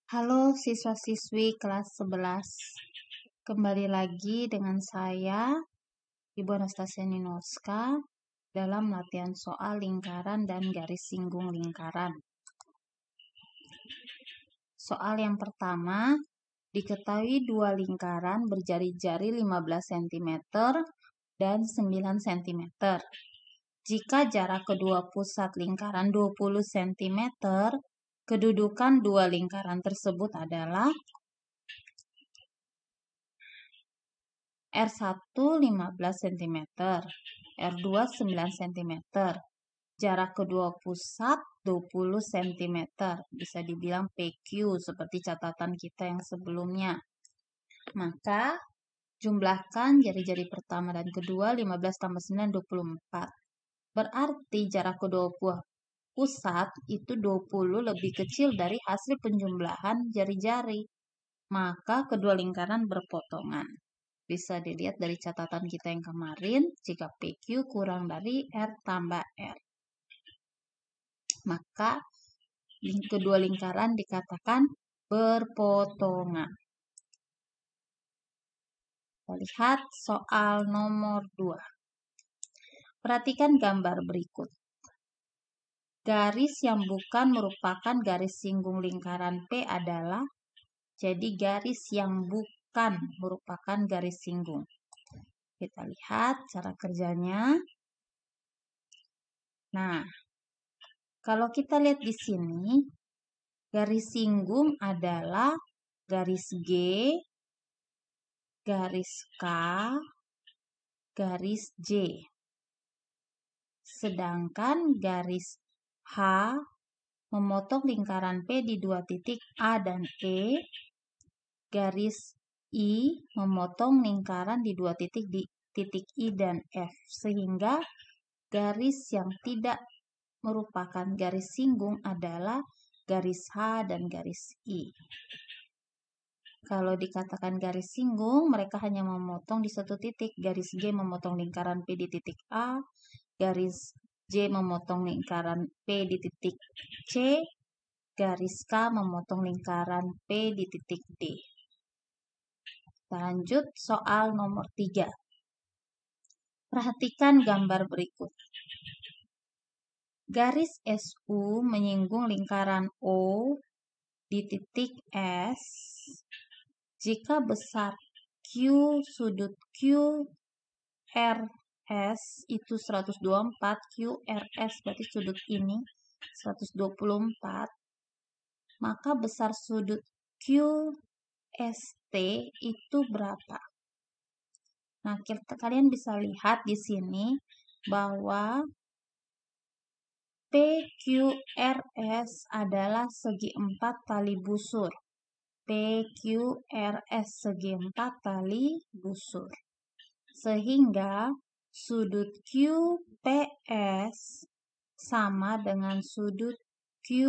Halo siswa-siswi kelas 11. Kembali lagi dengan saya, Ibu Anastasia Ninoska, dalam latihan soal lingkaran dan garis singgung lingkaran. Soal yang pertama, diketahui dua lingkaran berjari-jari 15 cm dan 9 cm. Jika jarak kedua pusat lingkaran 20 cm, kedudukan dua lingkaran tersebut adalah R1 15 cm, R2 9 cm. Jarak kedua pusat 20 cm. Bisa dibilang PQ seperti catatan kita yang sebelumnya. Maka jumlahkan jari-jari pertama dan kedua 15 tambah 9 24. Berarti jarak kedua buah pusat itu 20 lebih kecil dari hasil penjumlahan jari-jari. Maka kedua lingkaran berpotongan. Bisa dilihat dari catatan kita yang kemarin, jika PQ kurang dari R tambah R. Maka kedua lingkaran dikatakan berpotongan. Kita lihat soal nomor 2. Perhatikan gambar berikut. Garis yang bukan merupakan garis singgung lingkaran P adalah, jadi garis yang bukan merupakan garis singgung. Kita lihat cara kerjanya. Nah, kalau kita lihat di sini, garis singgung adalah garis G, garis K, garis J. Sedangkan garis H memotong lingkaran P di dua titik A dan E. Garis I memotong lingkaran di dua titik di titik I dan F. Sehingga garis yang tidak merupakan garis singgung adalah garis H dan garis I. Kalau dikatakan garis singgung, mereka hanya memotong di satu titik. Garis G memotong lingkaran P di titik A, garis J memotong lingkaran P di titik C, garis K memotong lingkaran P di titik D. Kita lanjut soal nomor 3. Perhatikan gambar berikut. Garis SU menyinggung lingkaran O di titik S jika besar Q sudut QRS itu 124, QRS berarti sudut ini 124, maka besar sudut QST itu berapa? Nah, kalian bisa lihat di sini bahwa PQRS adalah segi 4 tali busur. PQRS segi 4 tali busur. Sehingga sudut QPS sama dengan sudut Q,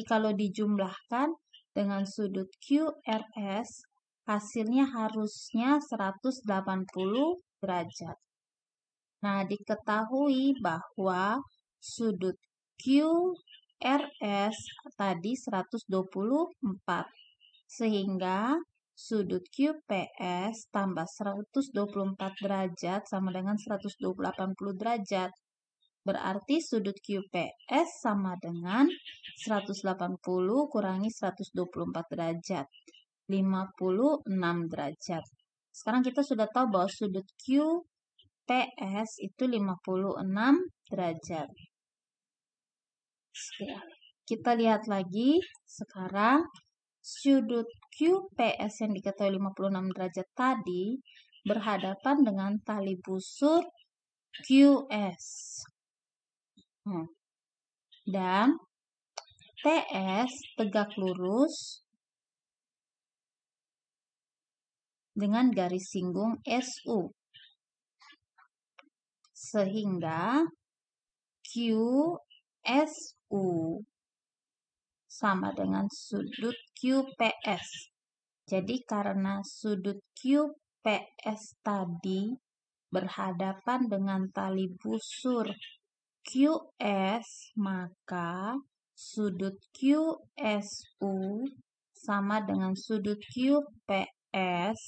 kalau dijumlahkan dengan sudut QRS, hasilnya harusnya 180 derajat. Nah, diketahui bahwa sudut QRS tadi 124, sehingga sudut QPS tambah 124 derajat sama dengan 180 derajat. Berarti sudut QPS sama dengan 180 kurangi 124 derajat. 56 derajat. Sekarang kita sudah tahu bahwa sudut QPS itu 56 derajat. Kita lihat lagi sekarang sudut QPS yang diketahui 56 derajat tadi berhadapan dengan tali busur QS. Dan TS tegak lurus dengan garis singgung SU. Sehingga QSU sama dengan sudut QPS. Jadi karena sudut QPS tadi berhadapan dengan tali busur QS, maka sudut QSU sama dengan sudut QPS,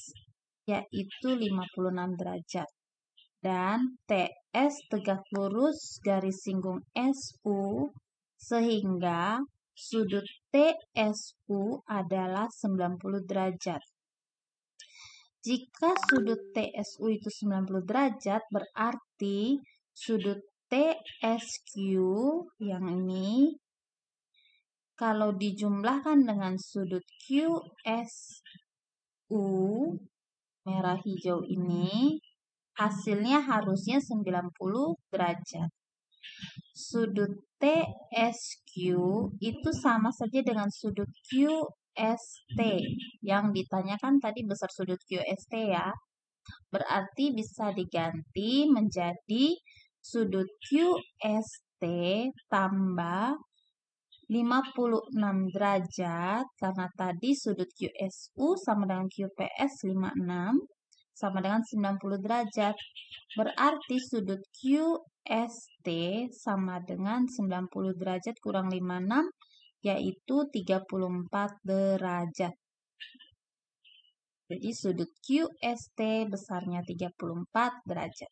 yaitu 56 derajat. Dan TS tegak lurus garis singgung SU, sehingga sudut TSU adalah 90 derajat. Jika sudut TSU itu 90 derajat, berarti sudut TSQ yang ini, kalau dijumlahkan dengan sudut QSU, merah hijau ini, hasilnya harusnya 90 derajat. Sudut TSQ itu sama saja dengan sudut QST. Yang ditanyakan tadi besar sudut QST ya. Berarti bisa diganti menjadi sudut QST tambah 56 derajat. Karena tadi sudut QSU sama dengan QPS 56 sama dengan 90 derajat. Berarti sudut QST sama dengan 90 derajat kurang 56, yaitu 34 derajat. Jadi sudut QST besarnya 34 derajat.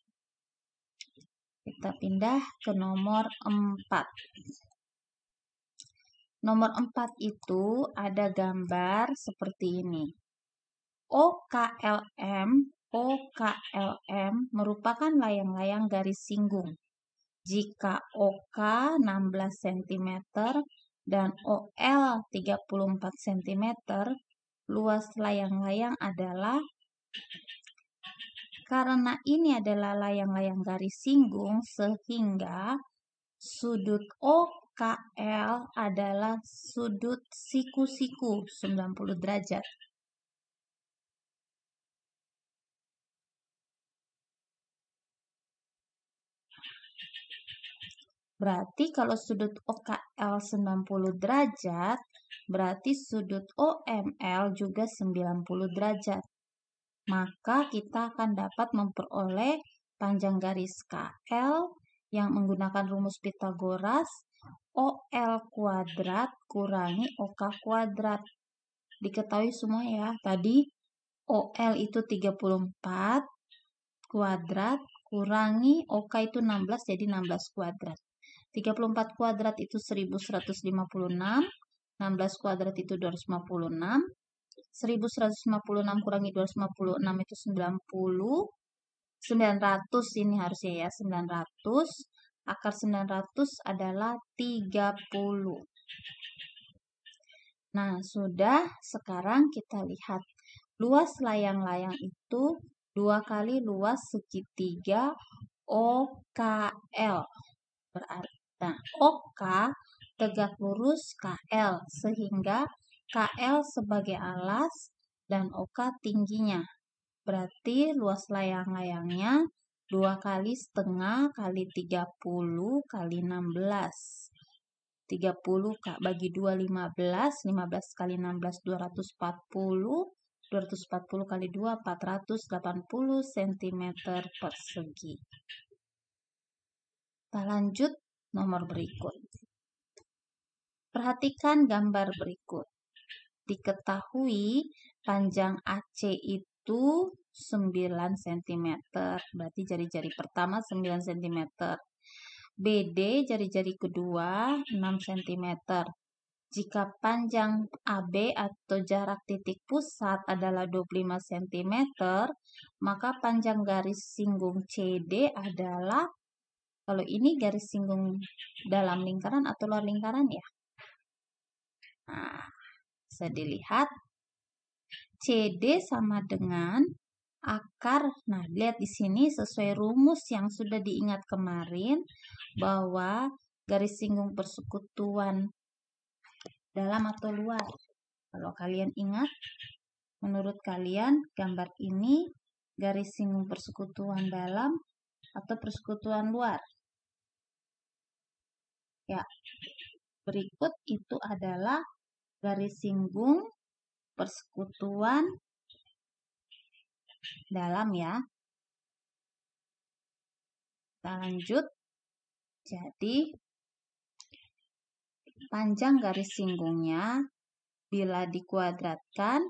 Kita pindah ke nomor 4. Nomor 4 itu ada gambar seperti ini. OKLM merupakan layang-layang garis singgung. Jika OK 16 cm dan OL 34 cm, luas layang-layang adalah, karena ini adalah layang-layang garis singgung, sehingga sudut OKL adalah sudut siku-siku 90 derajat. Berarti kalau sudut OKL 90 derajat, berarti sudut OML juga 90 derajat. Maka kita akan dapat memperoleh panjang garis KL yang menggunakan rumus Pitagoras, OL kuadrat kurangi OK kuadrat. Diketahui semua ya, tadi OL itu 34 kuadrat kurangi OK itu 16, jadi 16 kuadrat. 34 kuadrat itu 1156, 16 kuadrat itu 256, 1156 kurangi 256 itu 90, 900 ini harusnya ya, 900, akar 900 adalah 30. Nah, sudah, sekarang kita lihat luas layang-layang itu 2 kali luas segitiga OKL. Berarti, nah, OK tegak lurus KL, sehingga KL sebagai alas dan OK tingginya. Berarti luas layang-layangnya 2 kali setengah kali 30 kali 16. 30 bagi 2, 15. 15 kali 16, 240. 240 kali 2, 480 cm persegi. Kita lanjut nomor berikut. Perhatikan gambar berikut. Diketahui panjang AC itu 9 cm. Berarti jari-jari pertama 9 cm. BD jari-jari kedua 6 cm. Jika panjang AB atau jarak titik pusat adalah 25 cm, maka panjang garis singgung CD adalah, kalau ini garis singgung dalam lingkaran atau luar lingkaran ya. Nah, bisa dilihat CD sama dengan akar. Nah, lihat di sini sesuai rumus yang sudah diingat kemarin bahwa garis singgung persekutuan dalam atau luar. Kalau kalian ingat, menurut kalian gambar ini garis singgung persekutuan dalam atau persekutuan luar? Ya, berikut itu adalah garis singgung persekutuan dalam ya. Kita lanjut. Jadi Panjang garis singgungnya bila dikuadratkan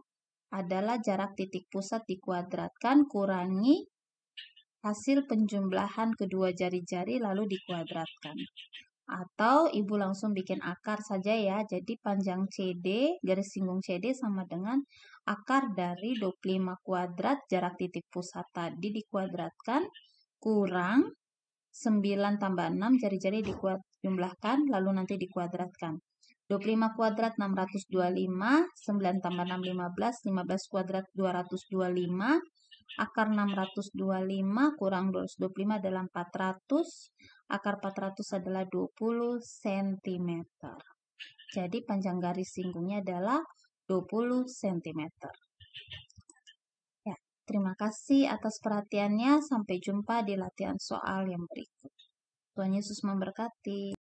adalah jarak titik pusat dikuadratkan kurangi hasil penjumlahan kedua jari-jari lalu dikuadratkan. Atau ibu langsung bikin akar saja ya. Jadi panjang CD, garis singgung CD sama dengan akar dari 25 kuadrat jarak titik pusat tadi dikuadratkan kurang 9 tambah 6 jari-jari dijumlahkan lalu nanti dikuadratkan. 25 kuadrat 625, 9 tambah 6 15, 15 kuadrat 225, akar 625 kurang 225 adalah 400, akar 400 adalah 20 cm. Jadi panjang garis singgungnya adalah 20 cm. Ya, terima kasih atas perhatiannya. Sampai jumpa di latihan soal yang berikut. Tuhan Yesus memberkati.